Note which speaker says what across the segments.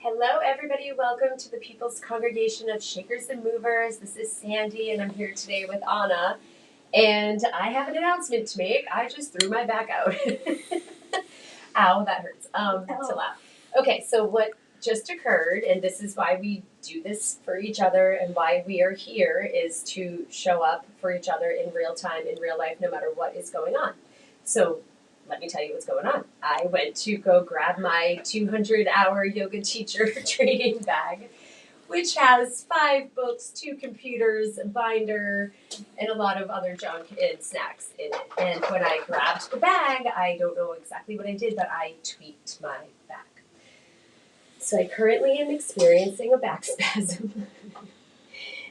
Speaker 1: Hello, everybody. Welcome to the People's Congregation of Shakers and Movers. This is Sandy, and I'm here today with Anna. And I have an announcement to make. I just threw my back out. Ow, that hurts. To laugh. Okay, so what just occurred, and this is why we do this for each other and why we are here, is to show up for each other in real time, in real life, no matter what is going on. So let me tell you what's going on. I went to go grab my 200-hour yoga teacher training bag, which has 5 books, 2 computers, a binder, and a lot of other junk and snacks in it. And when I grabbed the bag, I don't know exactly what I did, but I tweaked my back. So I currently am experiencing a back spasm.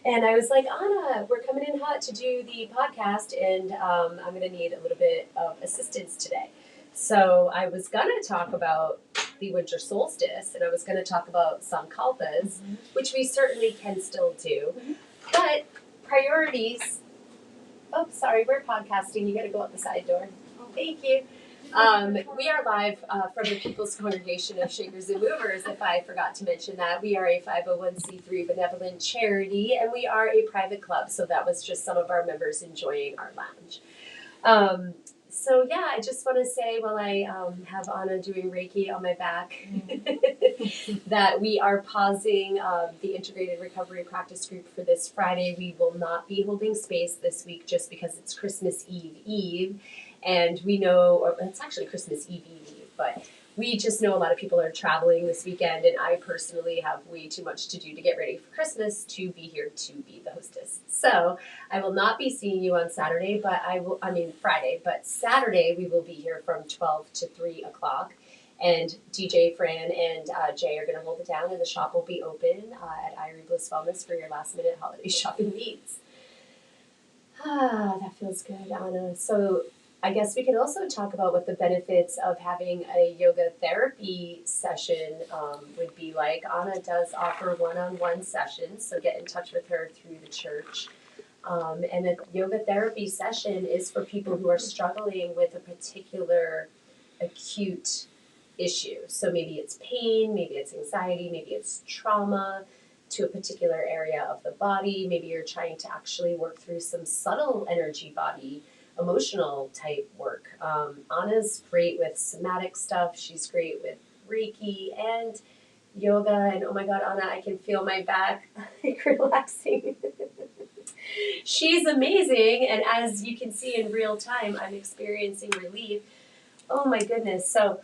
Speaker 1: And I was like, Anna, we're coming in hot to do the podcast, and I'm going to need a little bit of assistance today. So I was going to talk about the winter solstice, and I was going to talk about sankalpas, which we certainly can still do. But priorities, oh, sorry, we're podcasting. You got to go out the side door. Thank you. We are live from the People's Congregation of Shakers and Movers, if I forgot to mention that. We are a 501c3 benevolent charity, and we are a private club, so that was just some of our members enjoying our lounge. So yeah, I just want to say while I have Anna doing Reiki on my back, that we are pausing the Integrated Recovery Practice Group for this Friday. We will not be holding space this week just because it's Christmas Eve. And we know, or it's actually Christmas Eve, but we just know a lot of people are traveling this weekend, and I personally have way too much to do to get ready for Christmas to be here to be the hostess. So I will not be seeing you on Saturday, Friday, but Saturday we will be here from 12 to 3 o'clock. And DJ, Fran, and Jay are going to hold it down, and the shop will be open at Irie Bliss Wellness for your last-minute holiday shopping needs. That feels good, Anna. So I guess we could also talk about what the benefits of having a yoga therapy session would be like. Anna does offer one-on-one sessions, so get in touch with her through the church. And a yoga therapy session is for people who are struggling with a particular acute issue. So maybe it's pain, maybe it's anxiety, maybe it's trauma to a particular area of the body. Maybe you're trying to actually work through some subtle energy body emotional type work. Anna's great with somatic stuff. She's great with Reiki and yoga. And oh my God, Anna, I can feel my back like relaxing. She's amazing. And as you can see in real time, I'm experiencing relief. Oh my goodness. So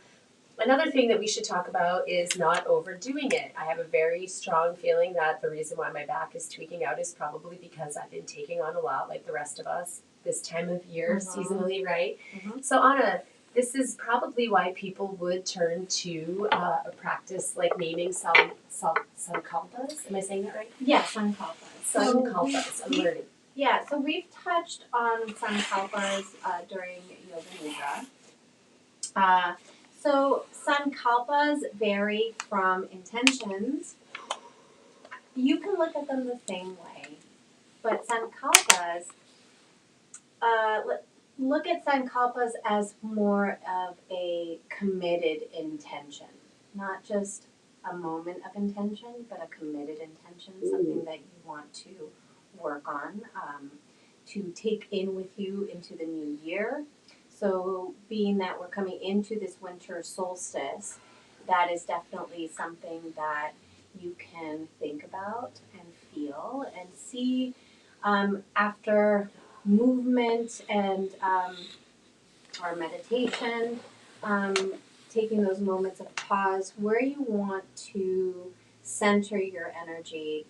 Speaker 1: another thing that we should talk about is not overdoing it. I have a very strong feeling that the reason why my back is tweaking out is probably because I've been taking on a lot like the rest of us this time of year, seasonally, right? So Anna, this is probably why people would turn to a practice like naming sankalpas. Am I saying that right?
Speaker 2: Yeah, sankalpas.
Speaker 1: Sankalpas, I'm learning.
Speaker 2: Yeah, so we've touched on sankalpas during Yoga Nidra. So sankalpas vary from intentions. You can look at them the same way, but sankalpas, look at sankalpas as more of a committed intention, not just a moment of intention, but a committed intention, something that you want to work on, to take in with you into the new year. So being that we're coming into this winter solstice, that is definitely something that you can think about and feel and see after movement and our meditation, taking those moments of pause where you want to center your energy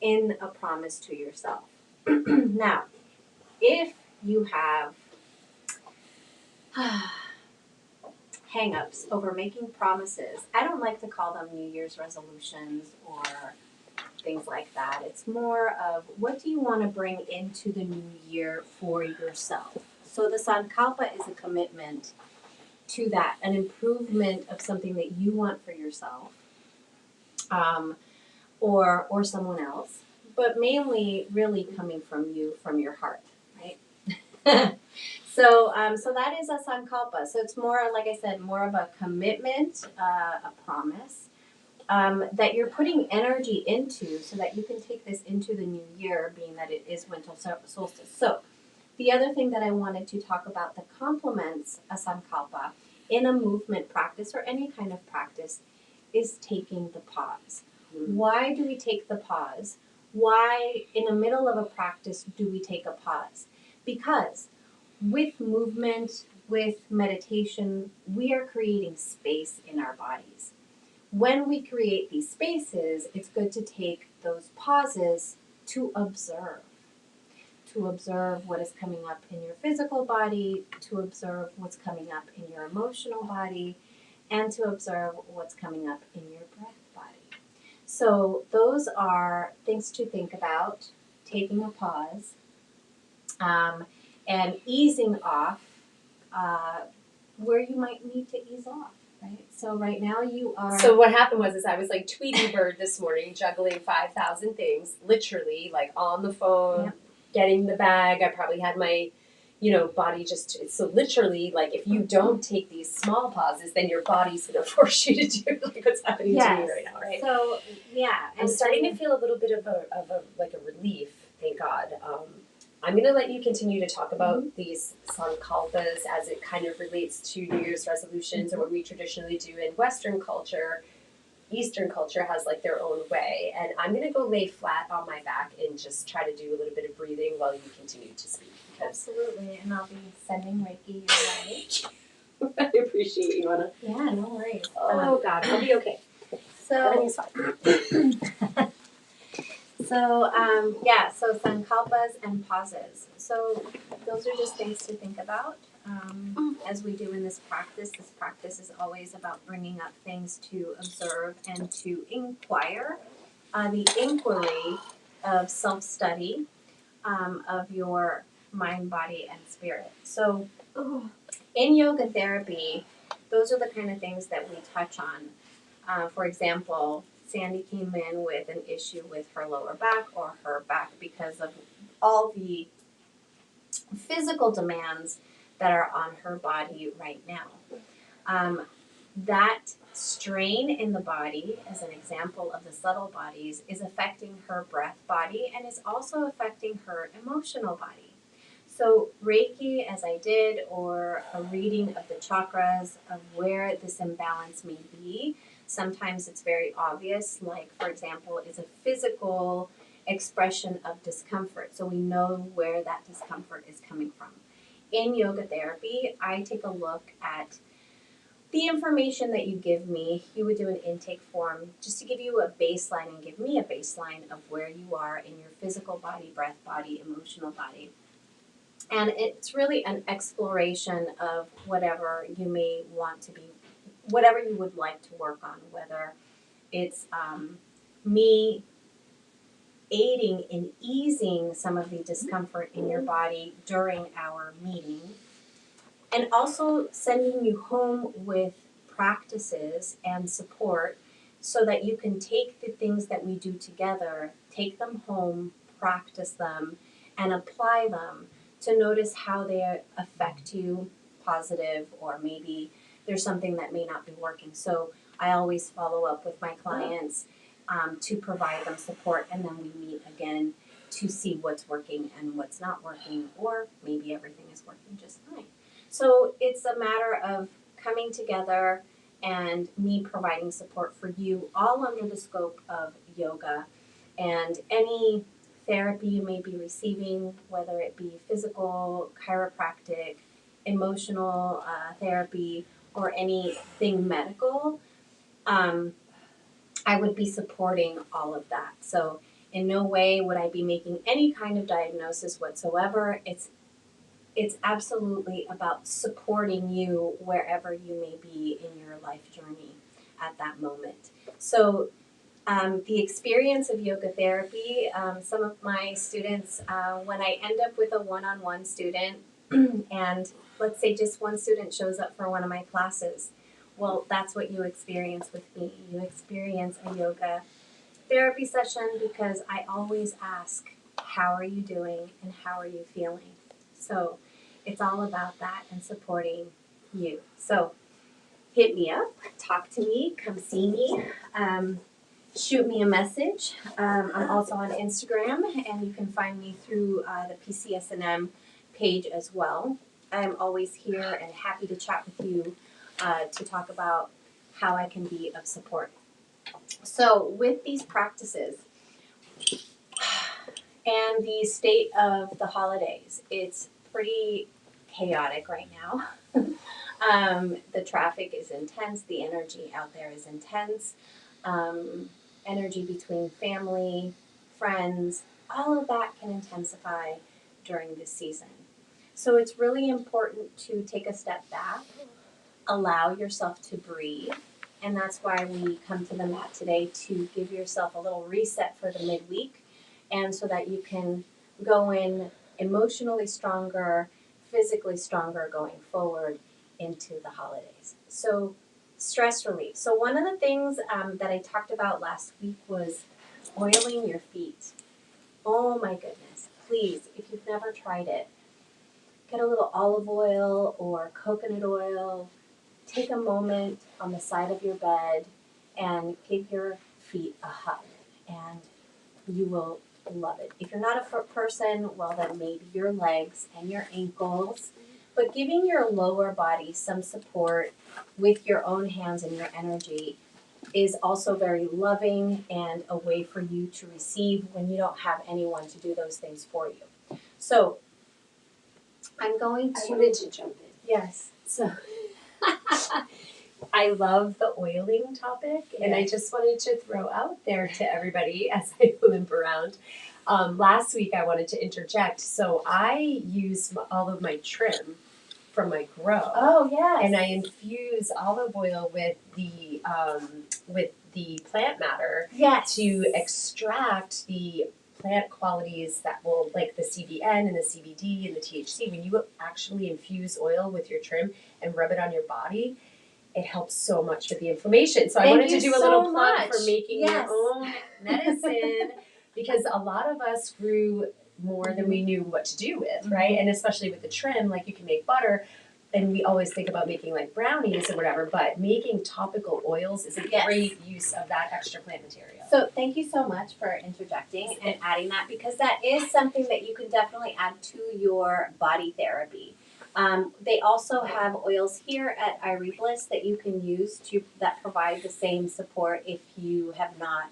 Speaker 2: in a promise to yourself. Now, if you have hang-ups over making promises, I don't like to call them New Year's resolutions or things like that. It's more of what do you want to bring into the new year for yourself. So the sankalpa is a commitment to that, an improvement of something that you want for yourself, or someone else, but mainly really coming from you, from your heart, right? So that is a sankalpa. So it's more, like I said, more of a commitment, a promise. that you're putting energy into so that you can take this into the new year, being that it is winter solstice. So the other thing that I wanted to talk about that complements a sankalpa in a movement practice or any kind of practice is taking the pause. Why do we take the pause? Why, in the middle of a practice, do we take a pause? Because with movement, with meditation, we are creating space in our bodies. When we create these spaces, it's good to take those pauses to observe what is coming up in your physical body, to observe what's coming up in your emotional body, and to observe what's coming up in your breath body. So those are things to think about, taking a pause, and easing off where you might need to ease off, right? So right now you are...
Speaker 1: So what happened was I was like Tweety Bird this morning, juggling 5,000 things, literally, like on the phone,
Speaker 2: Yep.
Speaker 1: getting the bag. I probably had my, body just, so literally, like, if you don't take these small pauses, then your body's going to force you to do like what's happening to me right now, right?
Speaker 2: So, yeah.
Speaker 1: I'm starting to feel a little bit of a relief, thank God. I'm going to let you continue to talk about these sankalpas as it kind of relates to New Year's resolutions or what we traditionally do in Western culture. Eastern culture has like their own way. And I'm going to go lay flat on my back and just try to do a little bit of breathing while you continue to speak.
Speaker 2: Absolutely. And I'll be sending Reiki your way.
Speaker 1: I appreciate you, Anna.
Speaker 2: Yeah, no worries.
Speaker 1: Oh, God, I'll be okay.
Speaker 2: So,
Speaker 1: Everything's fine.
Speaker 2: so sankalpas and pauses. So those are just things to think about as we do in this practice. This practice is always about bringing up things to observe and to inquire. The inquiry of self-study of your mind, body, and spirit. So in yoga therapy, those are the kind of things that we touch on. For example, Sandy came in with an issue with her lower back or her back because of all the physical demands that are on her body right now. That strain in the body, as an example of the subtle bodies, is affecting her breath body and is also affecting her emotional body. So Reiki, as I did, or a reading of the chakras of where this imbalance may be, sometimes it's very obvious, like, for example, it's a physical expression of discomfort. So we know where that discomfort is coming from. In yoga therapy, I take a look at the information that you give me. You would do an intake form just to give you a baseline and give me a baseline of where you are in your physical body, breath body, emotional body. And it's really an exploration of whatever you may want to be, whatever you would like to work on, whether it's me aiding in easing some of the discomfort in your body during our meeting, and also sending you home with practices and support so that you can take the things that we do together, take them home, practice them, and apply them to notice how they affect you, positive, or maybe there's something that may not be working. So I always follow up with my clients to provide them support, and then we meet again to see what's working and what's not working, or maybe everything is working just fine. So it's a matter of coming together and me providing support for you, all under the scope of yoga, and any therapy you may be receiving, whether it be physical, chiropractic, emotional therapy, or anything medical. I would be supporting all of that. So in no way would I be making any kind of diagnosis whatsoever. It's absolutely about supporting you wherever you may be in your life journey at that moment. So the experience of yoga therapy, some of my students, when I end up with a one-on-one student, and let's say just one student shows up for one of my classes, well, that's what you experience with me. You experience a yoga therapy session because I always ask, how are you doing and how are you feeling? So it's all about that and supporting you. So hit me up, talk to me, come see me, shoot me a message. I'm also on Instagram, and you can find me through the PCSNM page as well. I'm always here and happy to chat with you to talk about how I can be of support. So with these practices and the state of the holidays, it's pretty chaotic right now. The traffic is intense, the energy out there is intense, energy between family, friends, all of that can intensify during this season. So it's really important to take a step back, allow yourself to breathe, and that's why we come to the mat today, to give yourself a little reset for the midweek, and so that you can go in emotionally stronger, physically stronger going forward into the holidays. So stress relief. So one of the things that I talked about last week was oiling your feet. Oh my goodness. Please, if you've never tried it, get a little olive oil or coconut oil. Take a moment on the side of your bed and give your feet a hug, and you will love it. If you're not a foot person, well, then maybe your legs and your ankles. But giving your lower body some support with your own hands and your energy is also very loving and a way for you to receive when you don't have anyone to do those things for you. So I'm going to...
Speaker 1: I wanted to jump in.
Speaker 2: Yes.
Speaker 1: So I love the oiling topic, and I just wanted to throw out there to everybody as I limp around. Last week I wanted to interject. So I use all of my trim from my grow.
Speaker 2: Oh, yes.
Speaker 1: And I infuse olive oil with the plant matter to extract the plant qualities that will, like the CBN and the CBD and the THC. When you actually infuse oil with your trim and rub it on your body, it helps so much with the inflammation. So I wanted to do a little plug for making your own medicine, because a lot of us grew more than we knew what to do with, right? And especially with the trim, like you can make butter, and we always think about making like brownies or whatever, but making topical oils is a great use of that extra plant material.
Speaker 2: So thank you so much for interjecting and adding that, because that is something that you can definitely add to your body therapy. They also have oils here at Irie Bliss that you can use that provide the same support if you have not,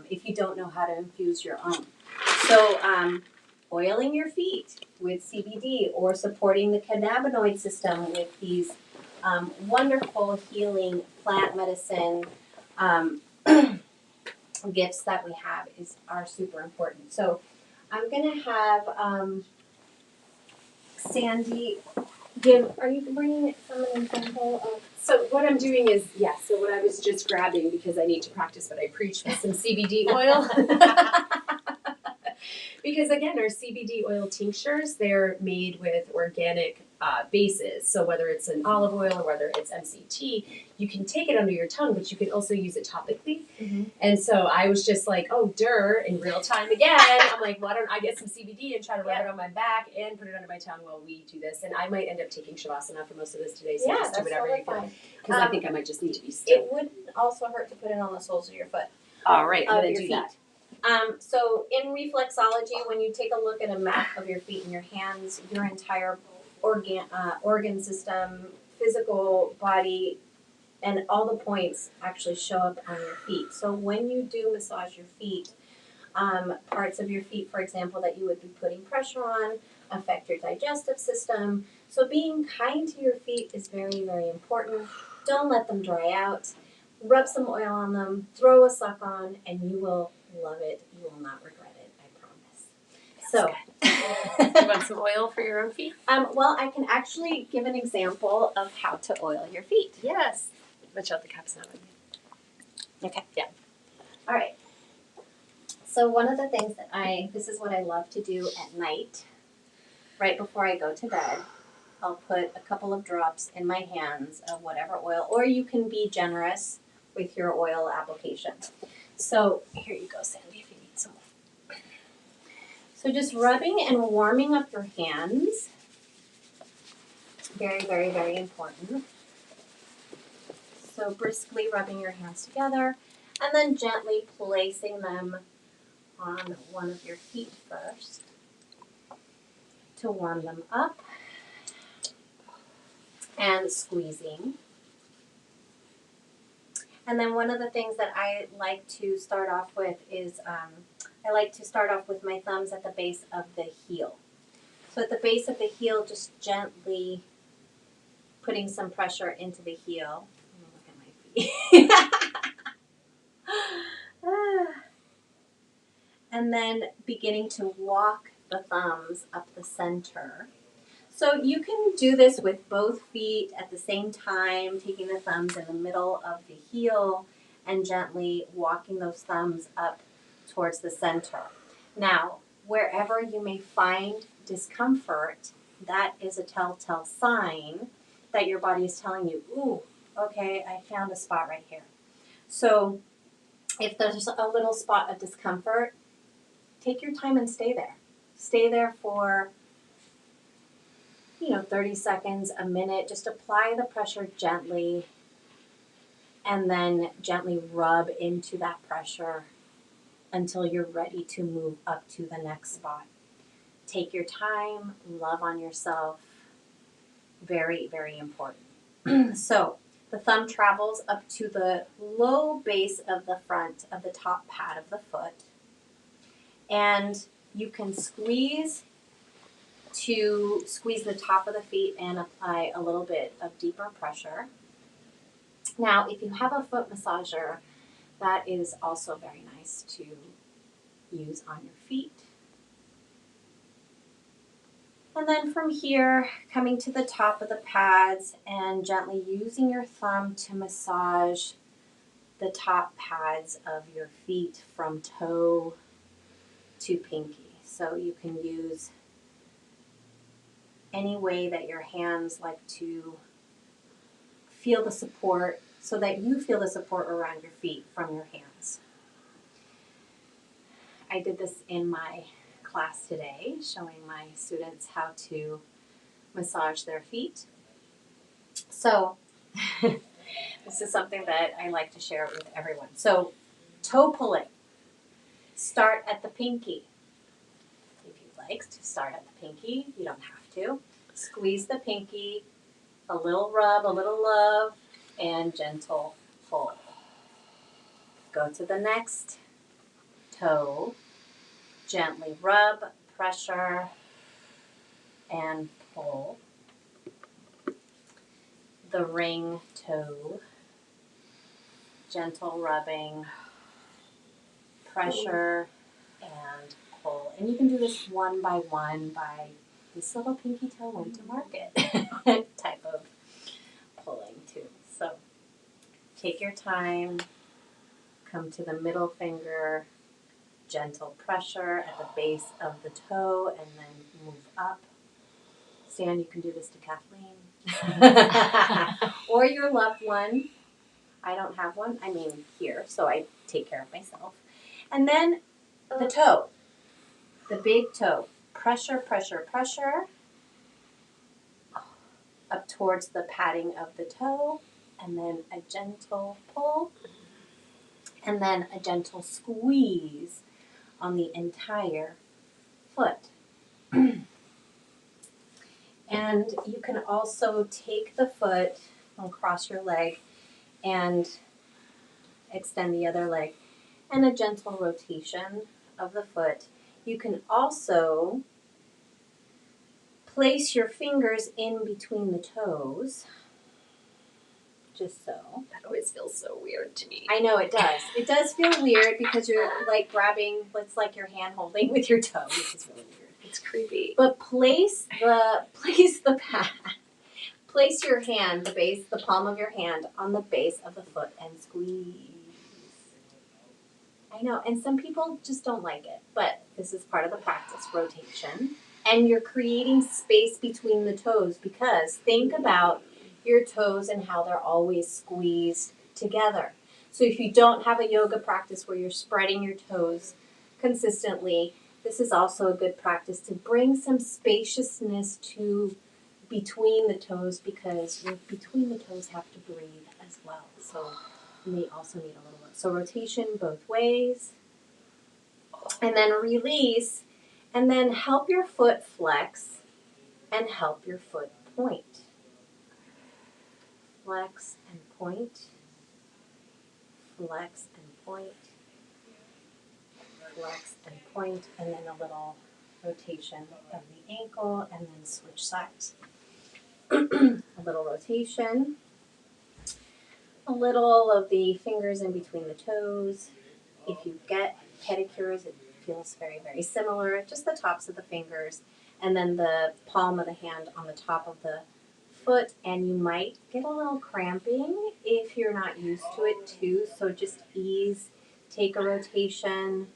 Speaker 2: if you don't know how to infuse your own. So oiling your feet with CBD, or supporting the cannabinoid system with these wonderful healing plant medicine gifts that we have are super important. So I'm gonna have Sandy are you bringing some example of?
Speaker 1: So what I'm doing is, so what I was just grabbing, because I need to practice what I preach, with some CBD oil. Because again, our CBD oil tinctures, they're made with organic bases. So whether it's an olive oil or whether it's MCT, you can take it under your tongue, but you can also use it topically. And so I was just like, in real time again. I'm like, why don't I get some CBD and try to rub it on my back and put it under my tongue while we do this. And I might end up taking Shavasana for most of this today, so just do whatever you feel. Because I think I might just need to be still.
Speaker 2: It wouldn't also hurt to put it on the soles of your foot.
Speaker 1: All right, I'm going to do that.
Speaker 2: So in reflexology, when you take a look at a map of your feet and your hands, your entire organ system, physical body, and all the points actually show up on your feet. So when you do massage your feet, parts of your feet, for example, that you would be putting pressure on affect your digestive system. So being kind to your feet is very, very important. Don't let them dry out. Rub some oil on them, throw a sock on, and you will love it. You will not regret it, I promise. So,
Speaker 1: do you want some oil for your own feet?
Speaker 2: Well, I can actually give an example of how to oil your feet.
Speaker 1: Yes. Watch out, the cap's not on you.
Speaker 2: Okay. Yeah. All right. So one of the things that this is what I love to do at night, right before I go to bed. I'll put a couple of drops in my hands of whatever oil, or you can be generous with your oil application. So here you go, Sandy, if you need some. So just rubbing and warming up your hands. Very, very, very important. So briskly rubbing your hands together and then gently placing them on one of your feet first to warm them up and squeezing. And then one of the things that I like to start off with is I like to start off with my thumbs at the base of the heel. So at the base of the heel, just gently putting some pressure into the heel. Look at my feet. And then beginning to walk the thumbs up the center. So you can do this with both feet at the same time, taking the thumbs in the middle of the heel and gently walking those thumbs up towards the center. Now, wherever you may find discomfort, that is a telltale sign that your body is telling you, ooh, okay, I found a spot right here. So if there's a little spot of discomfort, take your time and stay there. Stay there for 30 seconds, a minute. Just apply the pressure gently and then gently rub into that pressure until you're ready to move up to the next spot. Take your time, love on yourself. Very, very important. So the thumb travels up to the low base of the front of the top pad of the foot. And you can squeeze the top of the feet and apply a little bit of deeper pressure. Now, if you have a foot massager, that is also very nice to use on your feet. And then from here, coming to the top of the pads and gently using your thumb to massage the top pads of your feet from toe to pinky. So you can use any way that your hands like to feel the support so that you feel the support around your feet from your hands. I did this in my class today, showing my students how to massage their feet. So this is something that I like to share with everyone. So toe pulling. Start at the pinky. If you'd like to start at the pinky, you don't have to. Squeeze the pinky, a little rub, a little love, and gentle pull. Go to the next toe, gently rub, pressure, and pull. The ring toe, gentle rubbing, pressure, and pull. And you can do this one by one by this little pinky toe went to market type of pulling too. So take your time, come to the middle finger, gentle pressure at the base of the toe, and then move up. Stan, you can do this to Kathleen. Or your loved one. I don't have one. I mean, here, so I take care of myself. And then the toe, the big toe. Pressure, pressure, pressure. Up towards the padding of the toe. And then a gentle pull. And then a gentle squeeze on the entire foot. And you can also take the foot and cross your leg and extend the other leg, and a gentle rotation of the foot. You can also place your fingers in between the toes, just so.
Speaker 1: That always feels so weird to me.
Speaker 2: I know it does. It does feel weird because you're like grabbing, it's like you're hand holding with your toe, which is really weird.
Speaker 1: It's creepy.
Speaker 2: But place the pad. Place your hand, the palm of your hand on the base of the foot and squeeze. I know, and some people just don't like it, but this is part of the practice, rotation. And you're creating space between the toes because think about your toes and how they're always squeezed together. So if you don't have a yoga practice where you're spreading your toes consistently, this is also a good practice to bring some spaciousness to between the toes because between the toes have to breathe as well. So you may also need a little bit. So rotation both ways. And then release. And then help your foot flex and help your foot point. Flex and point. Flex and point. Flex and point. And then a little rotation of the ankle and then switch sides. A little rotation. A little of the fingers in between the toes. If you get pedicures, it feels very, very similar. Just the tops of the fingers and then the palm of the hand on the top of the foot. And you might get a little cramping if you're not used to it too. So just ease, take a rotation,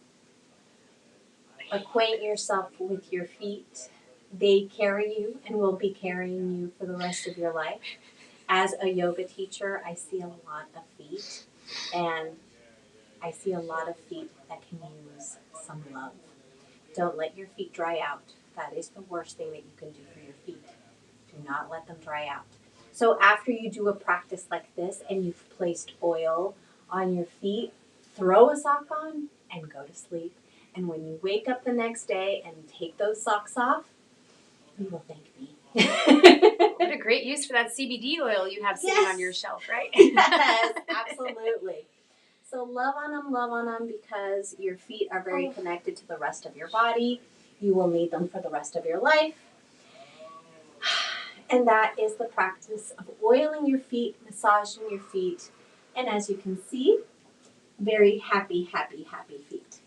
Speaker 2: acquaint yourself with your feet. They carry you and will be carrying you for the rest of your life. As a yoga teacher, I see a lot of feet, and I see a lot of feet that can use some love. Don't let your feet dry out. That is the worst thing that you can do for your feet. Do not let them dry out. So after you do a practice like this and you've placed oil on your feet, throw a sock on and go to sleep. And when you wake up the next day and take those socks off, you will thank me.
Speaker 1: What a great use for that CBD oil you have sitting on your shelf, right?
Speaker 2: Yes, absolutely. So love on them because your feet are very connected to the rest of your body. You will need them for the rest of your life. And that is the practice of oiling your feet, massaging your feet. And as you can see, very happy, happy, happy feet.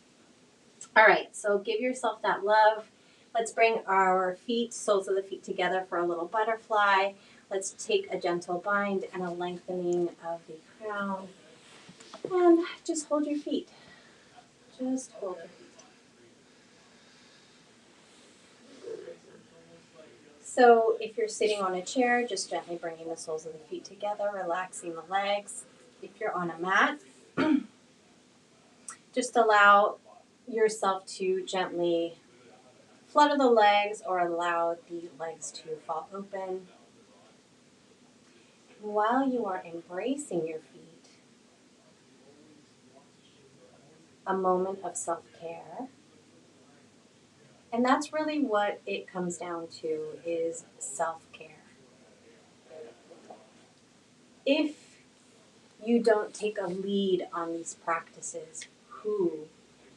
Speaker 2: All right, so give yourself that love. Let's bring our feet, soles of the feet together for a little butterfly. Let's take a gentle bind and a lengthening of the crown. And just hold your feet. Just hold your feet. So if you're sitting on a chair, just gently bringing the soles of the feet together, relaxing the legs. If you're on a mat, just allow yourself to gently flutter the legs or allow the legs to fall open. While you are embracing your feet, a moment of self-care. And that's really what it comes down to, is self-care. If you don't take a lead on these practices, who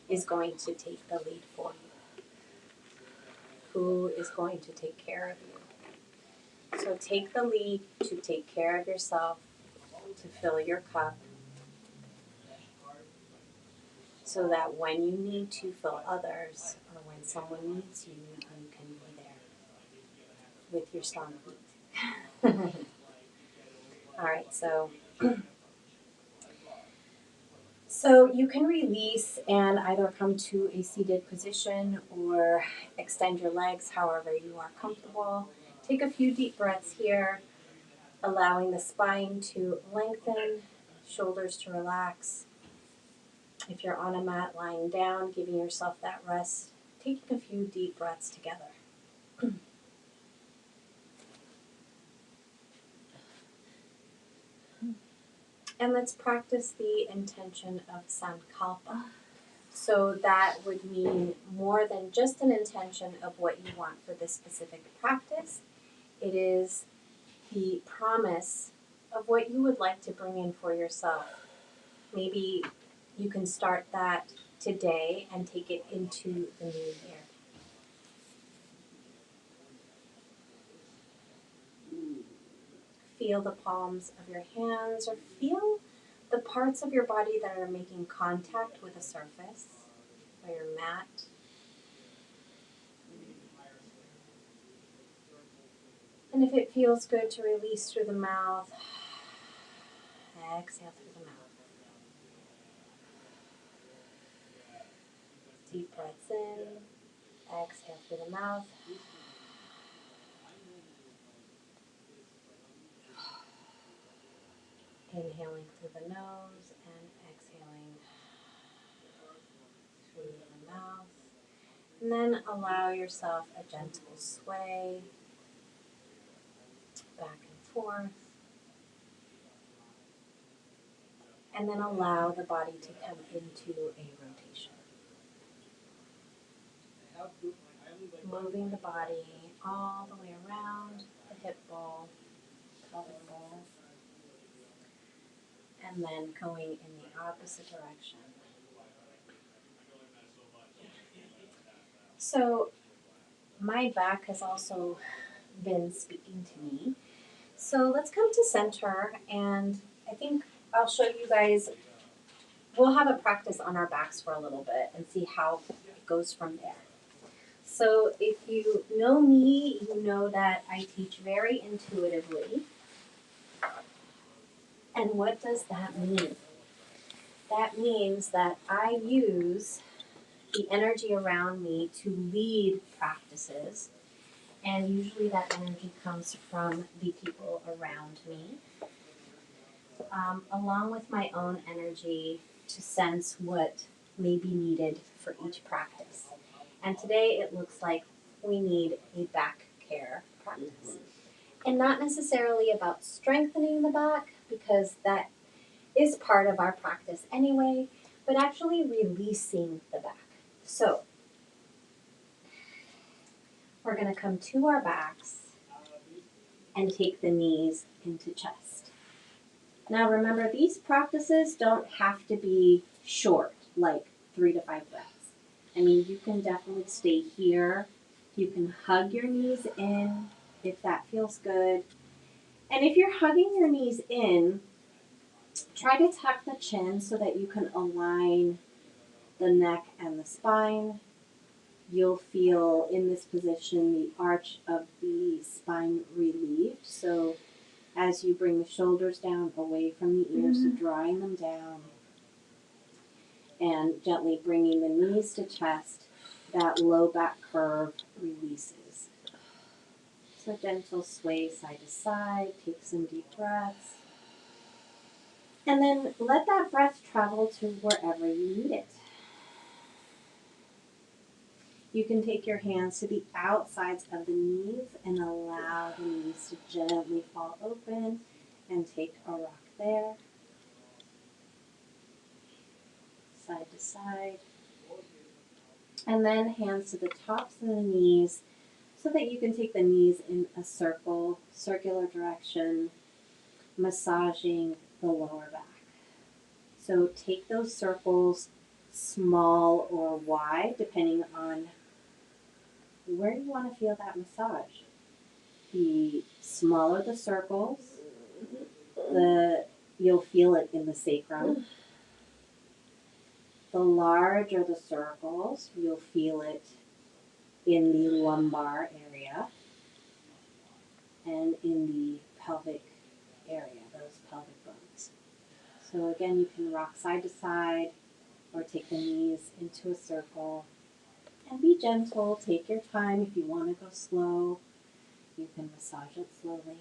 Speaker 2: is going to take the lead for you? Who is going to take care of you? So take the lead to take care of yourself, to fill your cup, so that when you need to fill others, or when someone needs you, you can be there with your strong feet. All right, so you can release and either come to a seated position or extend your legs however you are comfortable. Take a few deep breaths here, allowing the spine to lengthen, shoulders to relax. If you're on a mat lying down, giving yourself that rest, taking a few deep breaths together. And let's practice the intention of sankalpa. So that would mean more than just an intention of what you want for this specific practice. It is the promise of what you would like to bring in for yourself. Maybe you can start that today and take it into the new year. Feel the palms of your hands, or feel the parts of your body that are making contact with a surface, or your mat. And if it feels good to release through the mouth, exhale through the mouth. Deep breaths in, exhale through the mouth. Inhaling through the nose and exhaling through the mouth. And then allow yourself a gentle sway back and forth. and then allow the body to come into a rotation. Moving the body all the way around the hip bowl, pelvic bowl, and then going in the opposite direction. So my back has also been speaking to me. So let's come to center, and I think I'll show you guys. We'll have a practice on our backs for a little bit and see how it goes from there. So if you know me, you know that I teach very intuitively. And what does that mean? That means that I use the energy around me to lead practices, and usually that energy comes from the people around me, along with my own energy to sense what may be needed for each practice. And today it looks like we need a back care practice. And not necessarily about strengthening the back, because that is part of our practice anyway, but actually releasing the back. So we're going to come to our backs and take the knees into chest. Now remember, these practices don't have to be short, like 3 to 5 breaths. I mean, you can definitely stay here. You can hug your knees in if that feels good. And if you're hugging your knees in, try to tuck the chin so that you can align the neck and the spine. You'll feel in this position the arch of the spine relieved. So as you bring the shoulders down away from the ears, so drawing them down and gently bringing the knees to chest, that low back curve releases. So gentle sway side to side, take some deep breaths. And then let that breath travel to wherever you need it. You can take your hands to the outsides of the knees and allow the knees to gently fall open and take a rock there. Side to side. And then hands to the tops of the knees so that you can take the knees in a circle, circular direction, massaging the lower back. So take those circles small or wide, depending on where you want to feel that massage. The smaller the circles, you'll feel it in the sacrum. The larger the circles, you'll feel it in the lumbar area and in the pelvic area, those pelvic bones. So again, you can rock side to side or take the knees into a circle and be gentle. Take your time. If you want to go slow, you can massage it slowly.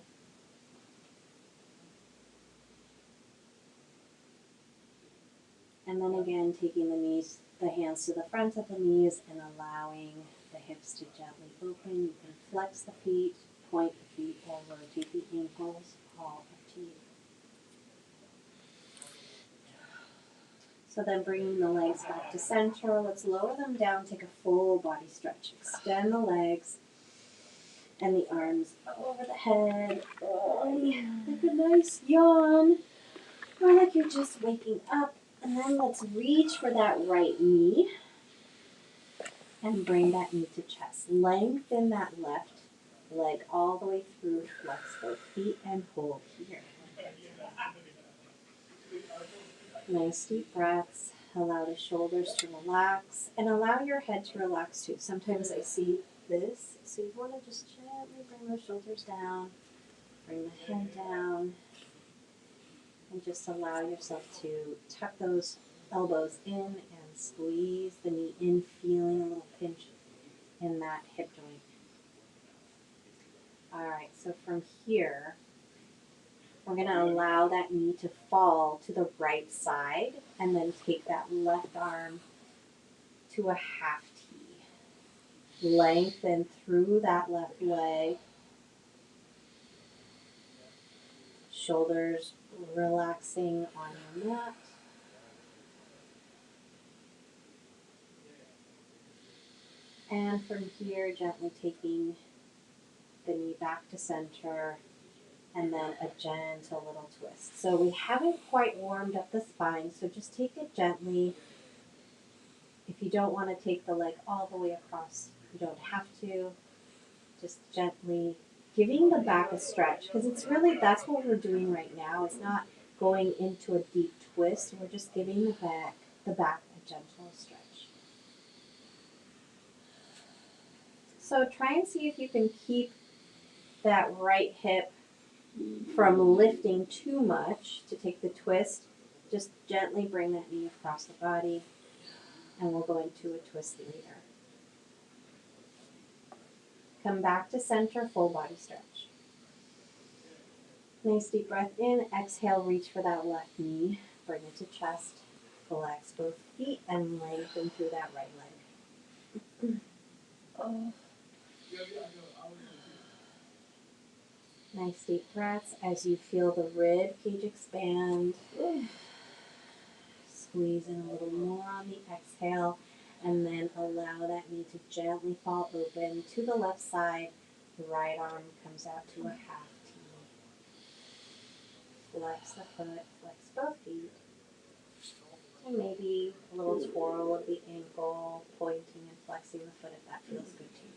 Speaker 2: And then again, taking the hands to the front of the knees and allowing the hips to gently open. You can flex the feet, point the feet, or rotate the ankles, all up to you. So then bringing the legs back to center, let's lower them down, take a full body stretch. Extend the legs and the arms over the head. Like a nice yawn, or like you're just waking up. And then let's reach for that right knee and bring that knee to chest. Lengthen that left leg all the way through. Flex both feet and hold here. Nice deep breaths. Allow the shoulders to relax and allow your head to relax too. Sometimes I see this, so you want to just gently bring the shoulders down, bring the head down, and just allow yourself to tuck those elbows in and squeeze the knee in, feeling a little pinch in that hip joint. All right, so from here, we're going to allow that knee to fall to the right side and then take that left arm to a half T. Lengthen through that left leg. Shoulders relaxing on your mat. And from here, gently taking the knee back to center, and then a gentle little twist. So we haven't quite warmed up the spine, so just take it gently. If you don't want to take the leg all the way across, you don't have to. Just gently giving the back a stretch, because it's really, that's what we're doing right now. It's not going into a deep twist. We're just giving the back a gentle stretch. So try and see if you can keep that right hip from lifting too much to take the twist. Just gently bring that knee across the body, and we'll go into a twist later. Come back to center, full body stretch. Nice deep breath in. Exhale, reach for that left knee. Bring it to chest. Relax both feet and lengthen through that right leg.
Speaker 1: Oh.
Speaker 2: Nice deep breaths as you feel the rib cage expand. Squeeze in a little more on the exhale, and then allow that knee to gently fall open to the left side. The right arm comes out to a half T. Flex the foot, flex both feet. And maybe a little twirl of the ankle, pointing and flexing the foot if that feels good to you.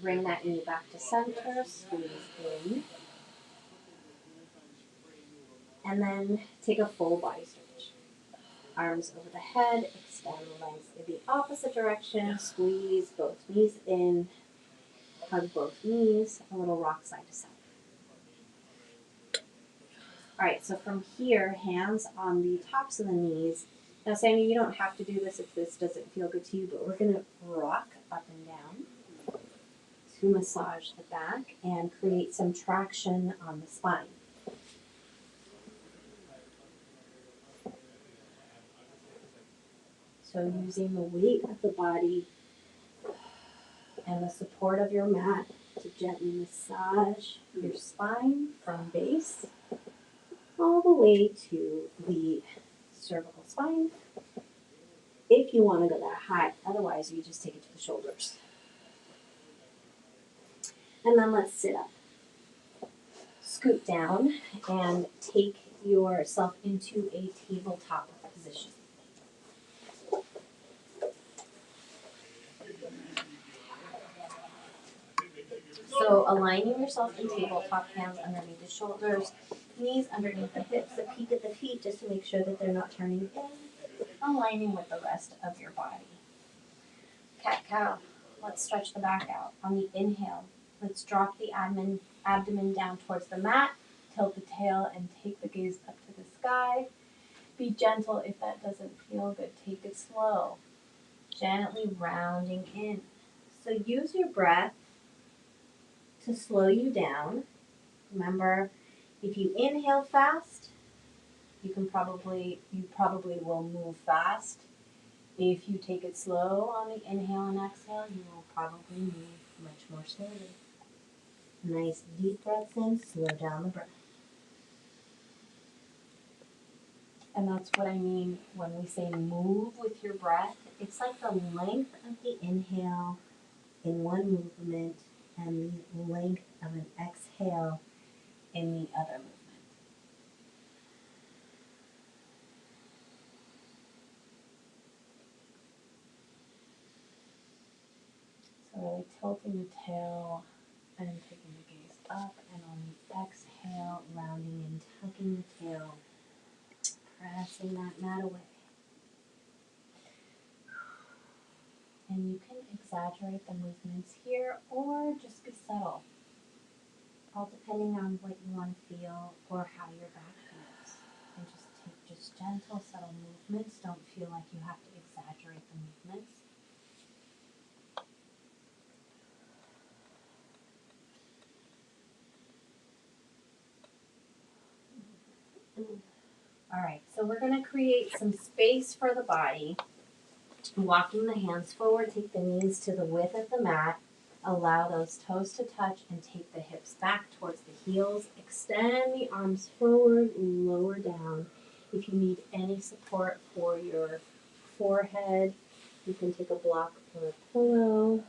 Speaker 2: Bring that knee back to center, squeeze in. And then take a full body stretch. Arms over the head, extend the legs in the opposite direction, squeeze both knees in, hug both knees, a little rock side to side. All right, so from here, hands on the tops of the knees. Now, Sandy, you don't have to do this if this doesn't feel good to you, but we're going to rock up and down to massage the back and create some traction on the spine. So using the weight of the body and the support of your mat to gently massage your spine from base all the way to the cervical spine. If you want to go that high, otherwise you just take it to the shoulders. And then let's sit up. Scoot down and take yourself into a tabletop position. So aligning yourself in tabletop, hands underneath the shoulders, knees underneath the hips, a peek at the feet just to make sure that they're not turning in, aligning with the rest of your body. Cat-cow, let's stretch the back out. On the inhale, let's drop the abdomen down towards the mat, tilt the tail and take the gaze up to the sky. Be gentle if that doesn't feel good. Take it slow, gently rounding in. So use your breath to slow you down. Remember, if you inhale fast, you probably will move fast. If you take it slow on the inhale and exhale, you will probably move much more slowly. Nice deep breaths in, slow down the breath. And that's what I mean when we say move with your breath. It's like the length of the inhale in one movement and the length of an exhale in the other movement. So really tilting the tail and taking the gaze up, and on the exhale, rounding and tucking the tail, pressing that mat away. And you can exaggerate the movements here or just be subtle, all depending on what you want to feel or how your back feels. And just take gentle, subtle movements. Don't feel like you have to exaggerate the movements. All right, so we're going to create some space for the body. Walking the hands forward, take the knees to the width of the mat. Allow those toes to touch and take the hips back towards the heels. Extend the arms forward, lower down. If you need any support for your forehead, you can take a block or a pillow.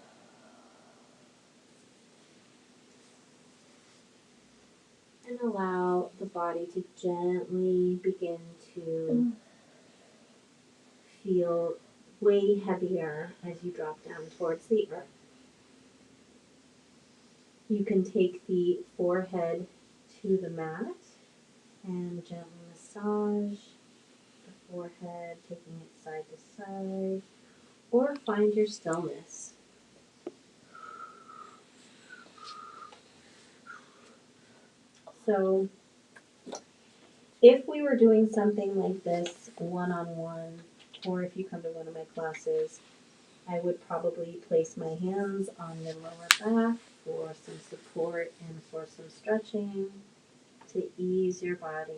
Speaker 2: And allow the body to gently begin to feel way heavier as you drop down towards the earth. You can take the forehead to the mat and gently massage the forehead, taking it side to side, or find your stillness. So, if we were doing something like this one-on-one, or if you come to one of my classes, I would probably place my hands on your lower back for some support and for some stretching to ease your body.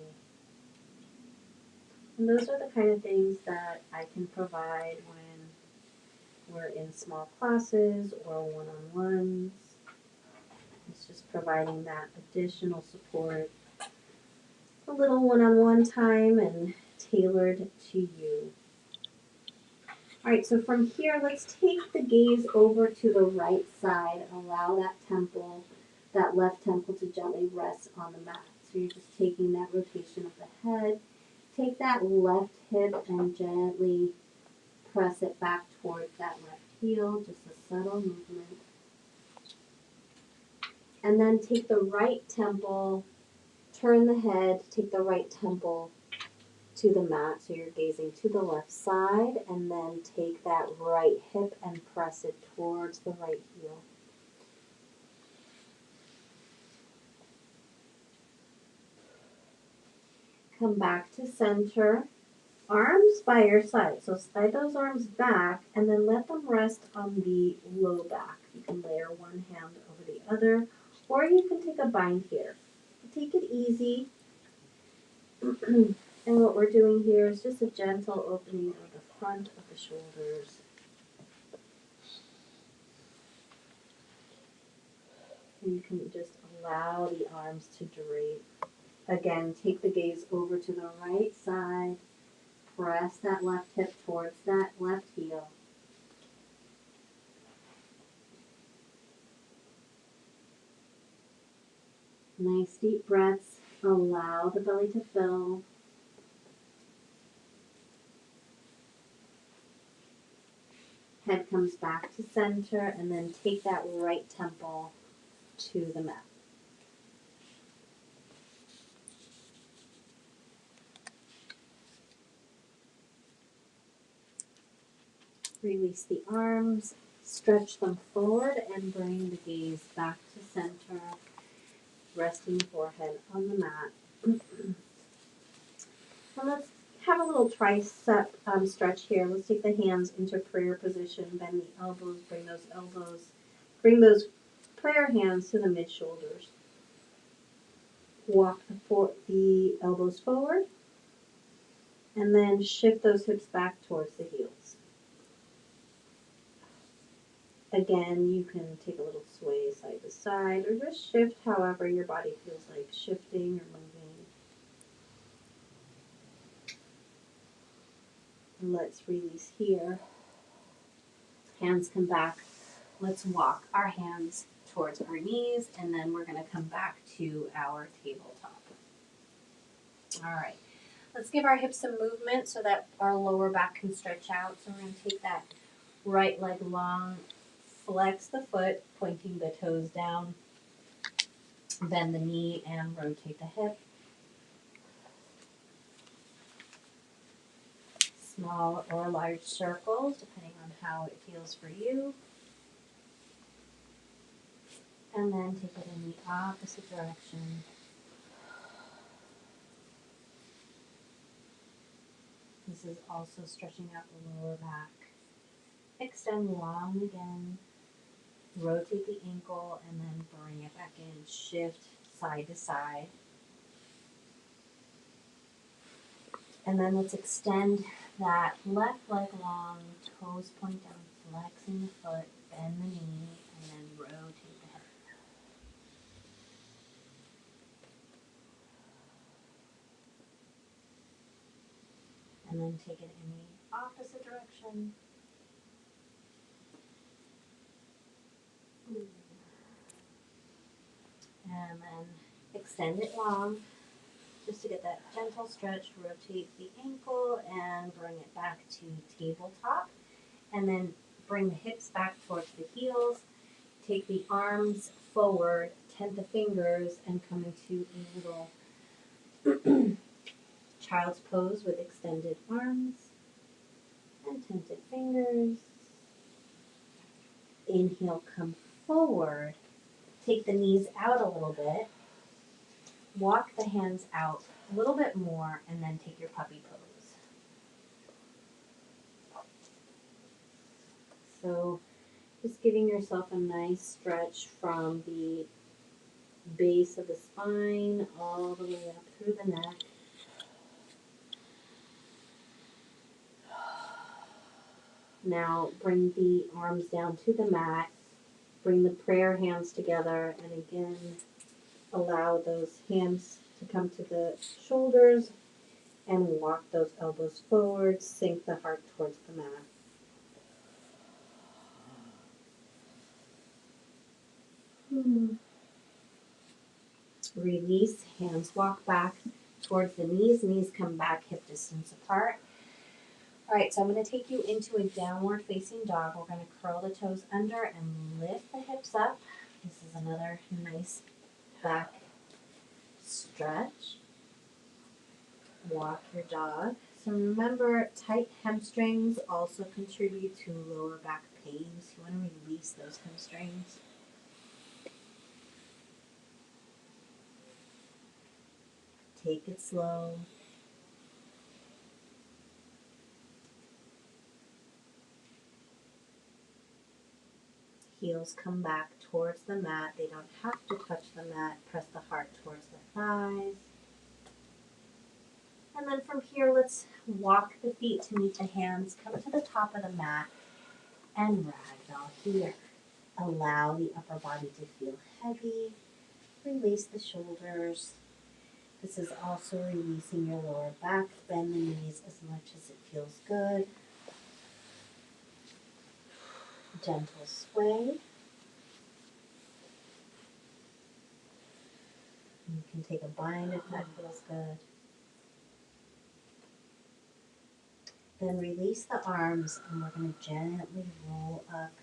Speaker 2: And those are the kind of things that I can provide when we're in small classes or one-on-ones. It's just providing that additional support, a little one-on-one time and tailored to you. All right, so from here, let's take the gaze over to the right side. Allow that left temple to gently rest on the mat. So you're just taking that rotation of the head. Take that left hip and gently press it back towards that left heel, just a subtle movement. And then take the right temple, turn the head, take the right temple to the mat, so you're gazing to the left side, and then take that right hip and press it towards the right heel. Come back to center, arms by your side, so slide those arms back and then let them rest on the low back. You can layer one hand over the other, or you can take a bind here. Take it easy. And what we're doing here is just a gentle opening of the front of the shoulders. And you can just allow the arms to drape. Again, take the gaze over to the right side. Press that left hip towards that left heel. Nice deep breaths. Allow the belly to fill. Head comes back to center, and then take that right temple to the mat. Release the arms, stretch them forward, and bring the gaze back to center, resting the forehead on the mat. And let's have a little tricep stretch here. Let's take the hands into prayer position, bend the elbows, bring those prayer hands to the mid-shoulders. Walk the elbows forward, and then shift those hips back towards the heels. Again, you can take a little sway side to side, or just shift however your body feels like shifting or moving. And let's release here. Hands come back. Let's walk our hands towards our knees, and then we're going to come back to our tabletop. All right. Let's give our hips some movement so that our lower back can stretch out. So we're going to take that right leg long, flex the foot, pointing the toes down, bend the knee, and rotate the hip. Small or large circles, depending on how it feels for you. And then take it in the opposite direction. This is also stretching out the lower back. Extend long again. Rotate the ankle and then bring it back in. Shift side to side. And then let's extend that left leg long, toes point down, flexing the foot, bend the knee, and then and then take it in the opposite direction. And then extend it long, just to get that gentle stretch. Rotate the ankle and bring it back to tabletop. And then bring the hips back towards the heels. Take the arms forward, tent the fingers, and come into a little child's pose with extended arms and tented fingers. Inhale, come forward. Take the knees out a little bit. Walk the hands out a little bit more, and then take your puppy pose. So just giving yourself a nice stretch from the base of the spine all the way up through the neck. Now bring the arms down to the mat. Bring the prayer hands together, and again, allow those hands to come to the shoulders and walk those elbows forward. Sink the heart towards the mat. Release, hands walk back towards the knees. Knees come back hip distance apart. All right, so I'm going to take you into a downward facing dog. We're going to curl the toes under and lift the hips up. This is another nice back stretch. Walk your dog. So remember, tight hamstrings also contribute to lower back pain. So you want to release those hamstrings. Take it slow. Heels come back towards the mat. They don't have to touch the mat. Press the heart towards the thighs. And then from here, let's walk the feet to meet the hands. Come to the top of the mat and ragdoll here. Allow the upper body to feel heavy. Release the shoulders. This is also releasing your lower back. Bend the knees as much as it feels good. Gentle sway. You can take a bind if that feels good. Then release the arms, and we're going to gently roll up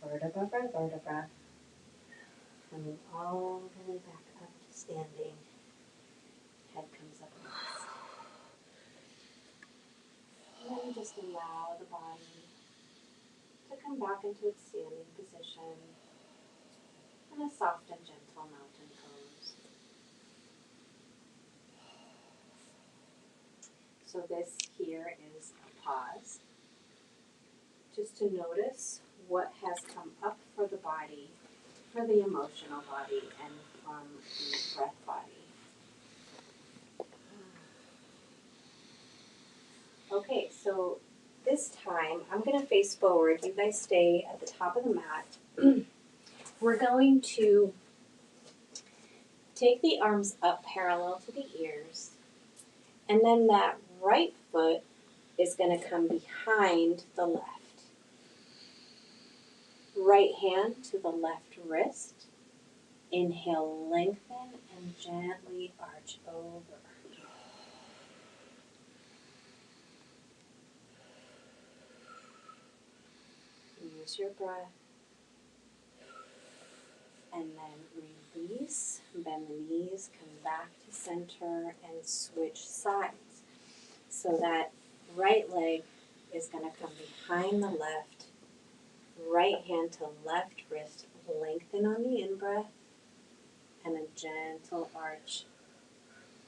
Speaker 2: vertebra by vertebra. Coming all the way back up to standing. Head comes up next. And then just allow the body to come back into its standing position in a soft and gentle mountain pose. So this here is a pause, just to notice what has come up for the body, for the emotional body, and from the breath body. Okay, so this time I'm going to face forward. You guys stay at the top of the mat. We're going to take the arms up parallel to the ears, and then that right foot is going to come behind the left. Right hand to the left wrist. Inhale, lengthen, and gently arch over. Use your breath. And then release. Bend the knees, come back to center, and switch sides. So that right leg is going to come behind the left. Right hand to left wrist. Lengthen on the in-breath. And a gentle arch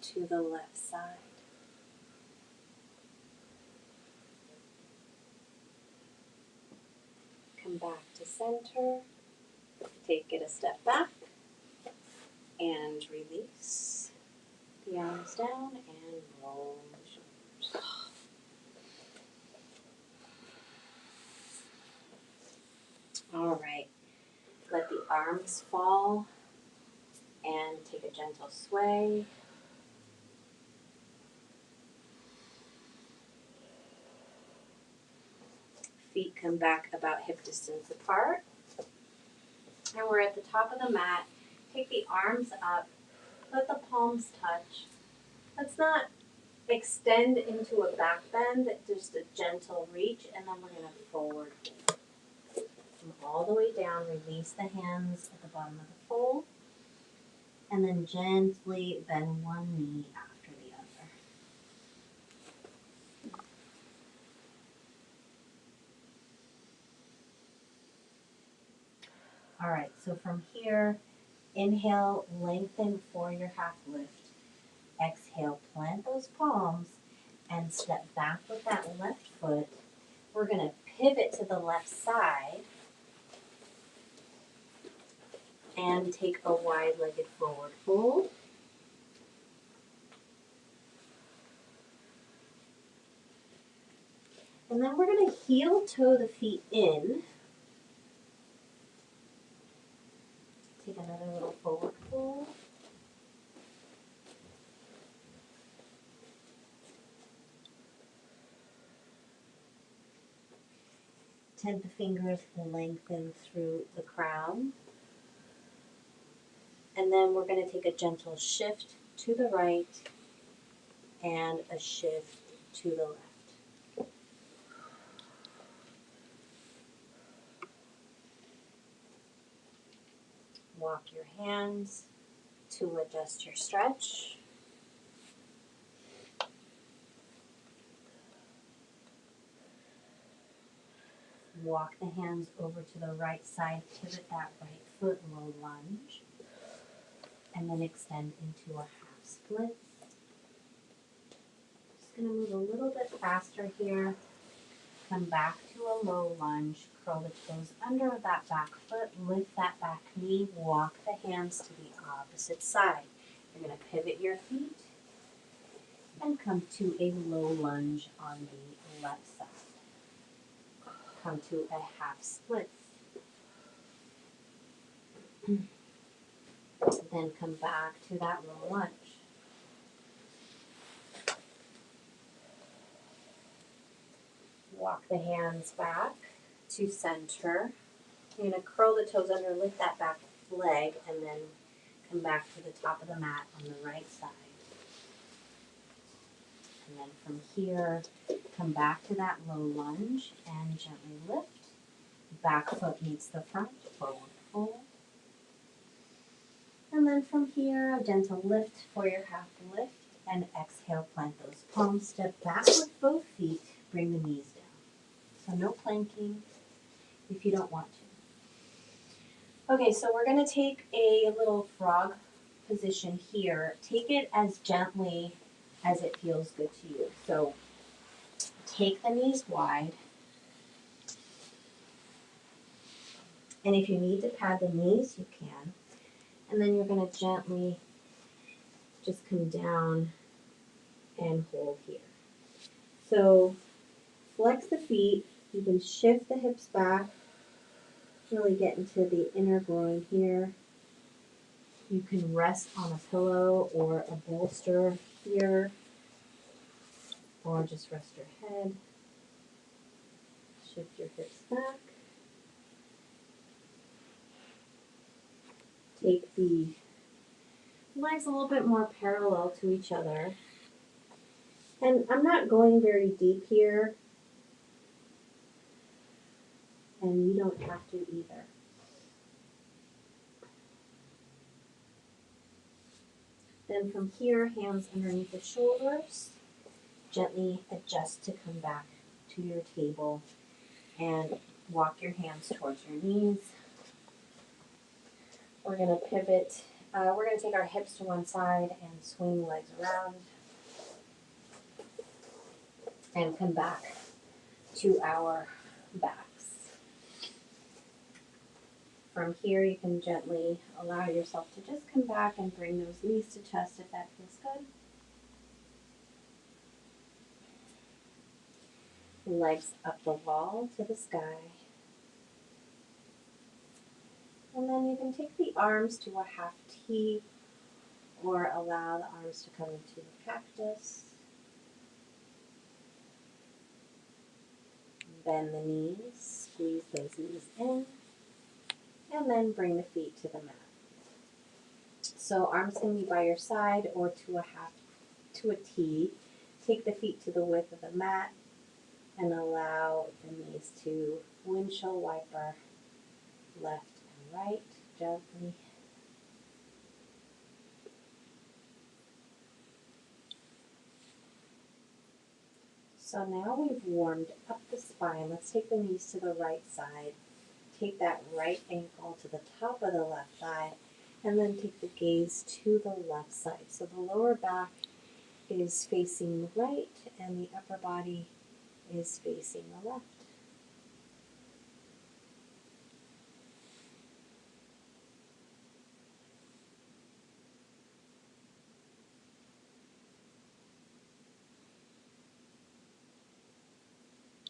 Speaker 2: to the left side. Come back to center. Take it a step back. And release. The arms down and roll the shoulders. All right. Let the arms fall and take a gentle sway. feet come back about hip distance apart. And we're at the top of the mat. Take the arms up. Let the palms touch. Let's not extend into a back bend, just a gentle reach, and then we're going to forward fold. Come all the way down, release the hands at the bottom of the fold, and then gently bend one knee after the other. All right, so from here, inhale, lengthen for your half lift. Exhale, plant those palms and step back with that left foot. We're going to pivot to the left side and take a wide-legged forward fold. And then we're going to heel toe the feet in. Take another little forward fold. Tend the fingers lengthen through the crown. And then we're going to take a gentle shift to the right and a shift to the left. Walk your hands to adjust your stretch. Walk the hands over to the right side, pivot that right foot, low lunge, and then extend into a half split. Just going to move a little bit faster here. Come back to a low lunge, curl the toes under that back foot, lift that back knee, walk the hands to the opposite side. You're going to pivot your feet and come to a low lunge on the left side. Come to a half split. Then come back to that low lunge. Walk the hands back to center. You're going to curl the toes under, lift that back leg, and then come back to the top of the mat on the right side. And then from here, come back to that low lunge and gently lift. Back foot meets the front, forward fold. And then from here, a gentle lift for your half lift, and exhale, plant those palms, step back with both feet, bring the knees down. So no planking if you don't want to. Okay, so we're going to take a little frog position here. Take it as gently as it feels good to you. So take the knees wide. And if you need to pad the knees, you can. And then you're going to gently just come down and hold here. So flex the feet. You can shift the hips back. Really get into the inner groin here. You can rest on a pillow or a bolster here. Or just rest your head. Shift your hips back. Take the legs a little bit more parallel to each other. And I'm not going very deep here. And you don't have to either. Then from here, hands underneath the shoulders. Gently adjust to come back to your table and walk your hands towards your knees. We're going to pivot. We're going to take our hips to one side and swing legs around. And come back to our backs. From here, you can gently allow yourself to just come back and bring those knees to chest if that feels good. Legs up the wall to the sky. And then you can take the arms to a half T or allow the arms to come into the cactus. Bend the knees, squeeze those knees in, and then bring the feet to the mat. So arms can be by your side or to a T. Take the feet to the width of the mat and allow the knees to windshield wiper left and right gently. So now we've warmed up the spine. Let's take the knees to the right side. Take that right ankle to the top of the left thigh, and then take the gaze to the left side. So the lower back is facing right, and the upper body is facing the left.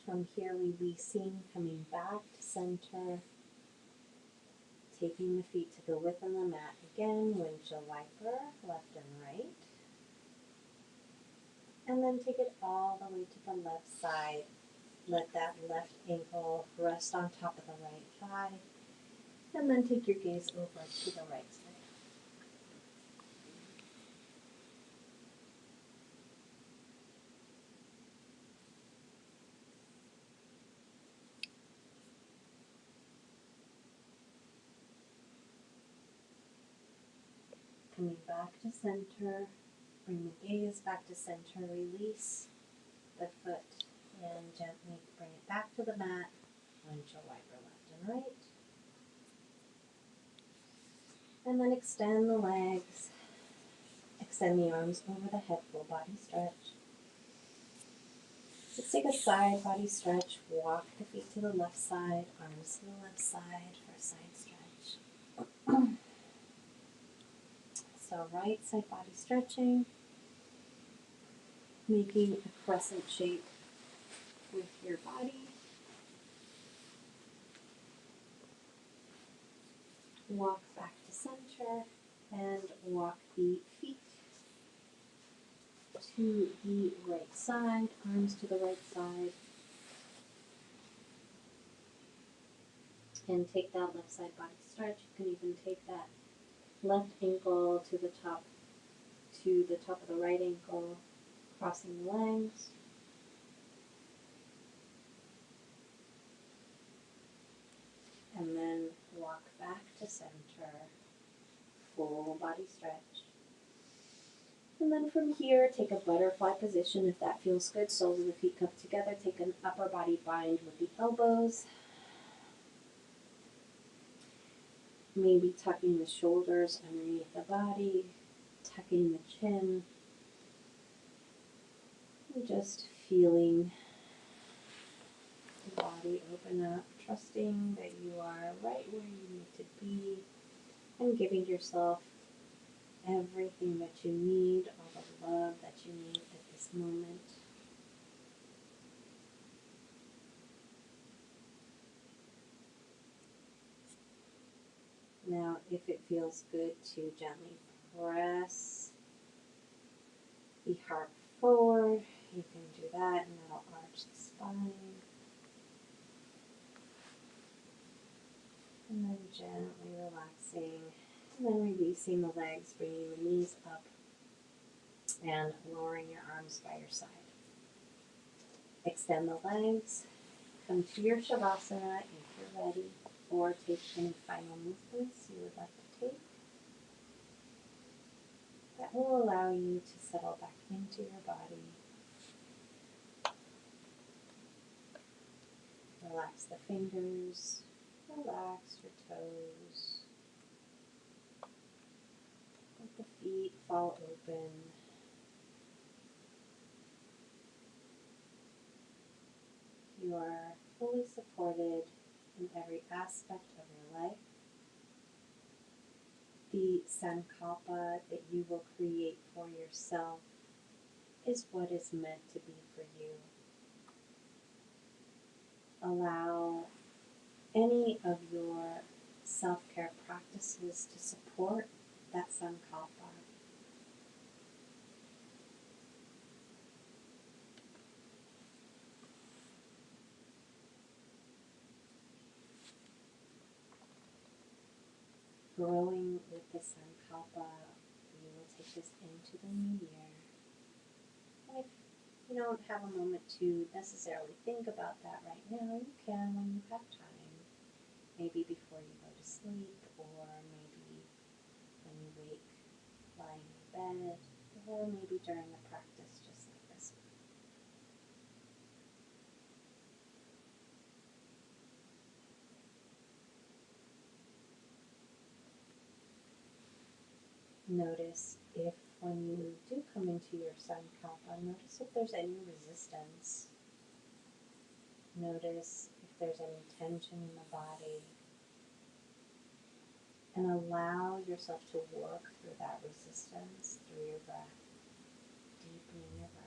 Speaker 2: From here, releasing, coming back to center, taking the feet to the width of the mat again, windshield wiper, left and right. And then take it all the way to the left side. Let that left ankle rest on top of the right thigh. And then take your gaze over to the right side. Coming back to center, bring the gaze back to center, release the foot, and gently bring it back to the mat. Windshield wiper left and right. And then extend the legs, extend the arms over the head, full body stretch. Let's take a side body stretch, walk the feet to the left side, arms to the left side for a side stretch. So right side body stretching, making a crescent shape with your body. Walk back to center and walk the feet to the right side, arms to the right side. And take that left side body stretch. You can even take that left ankle to the top of the right ankle, crossing the legs. And then walk back to center, full body stretch. And then from here, take a butterfly position if that feels good. Soles of the feet come together. Take an upper body bind with the elbows. Maybe tucking the shoulders underneath the body, tucking the chin. And just feeling the body open up, trusting that you are right where you need to be, and giving yourself everything that you need, all the love that you need at this moment. Now, if it feels good to gently press the heart forward, you can do that, and that'll arch the spine. And then gently relaxing, and then releasing the legs, bringing the knees up, and lowering your arms by your side. Extend the legs, come to your Shavasana if you're ready, or take any final movements you would like to take. That will allow you to settle back into your body. Relax the fingers, relax your toes. Let the feet fall open. You are fully supported in every aspect of your life. The sankalpa that you will create for yourself is what is meant to be for you. Allow any of your self-care practices to support that sankalpa. growing with the Sankalpa, we will take this into the new year. And if you don't have a moment to necessarily think about that right now, you can when you have time. Maybe before you go to sleep, or maybe when you wake lying in bed, or maybe during a practice just like this one. Notice if when you do come into your Sankalpa, notice if there's any resistance. Notice if there's any tension in the body. And allow yourself to work through that resistance through your breath, deepening your breath.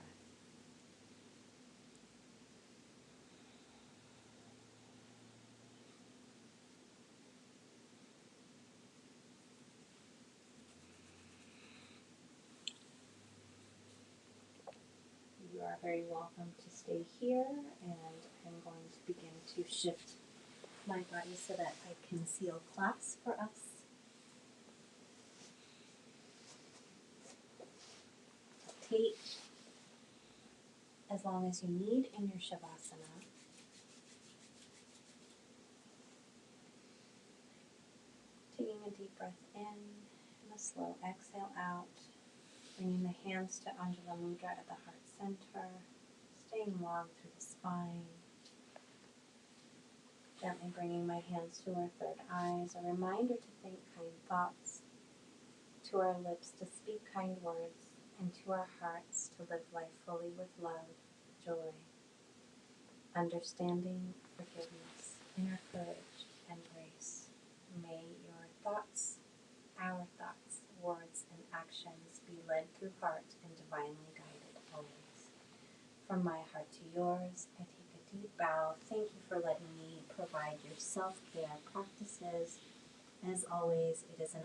Speaker 2: You are very welcome to stay here, and I'm going to begin to shift my body so that I can seal class for us. Take as long as you need in your Shavasana. Taking a deep breath in and a slow exhale out. Bringing the hands to Anjula Mudra at the heart center. Staying long through the spine. Gently bringing my hands to our third eye as a reminder to think kind thoughts, to our lips to speak kind words, and to our hearts to live life fully with love, joy, understanding, forgiveness, inner courage, and grace. May your thoughts, our thoughts, words, and actions be led through heart and divinely guided always. From my heart to yours, I take a deep bow. Thank you for letting me provide your self-care practices. As always, it is an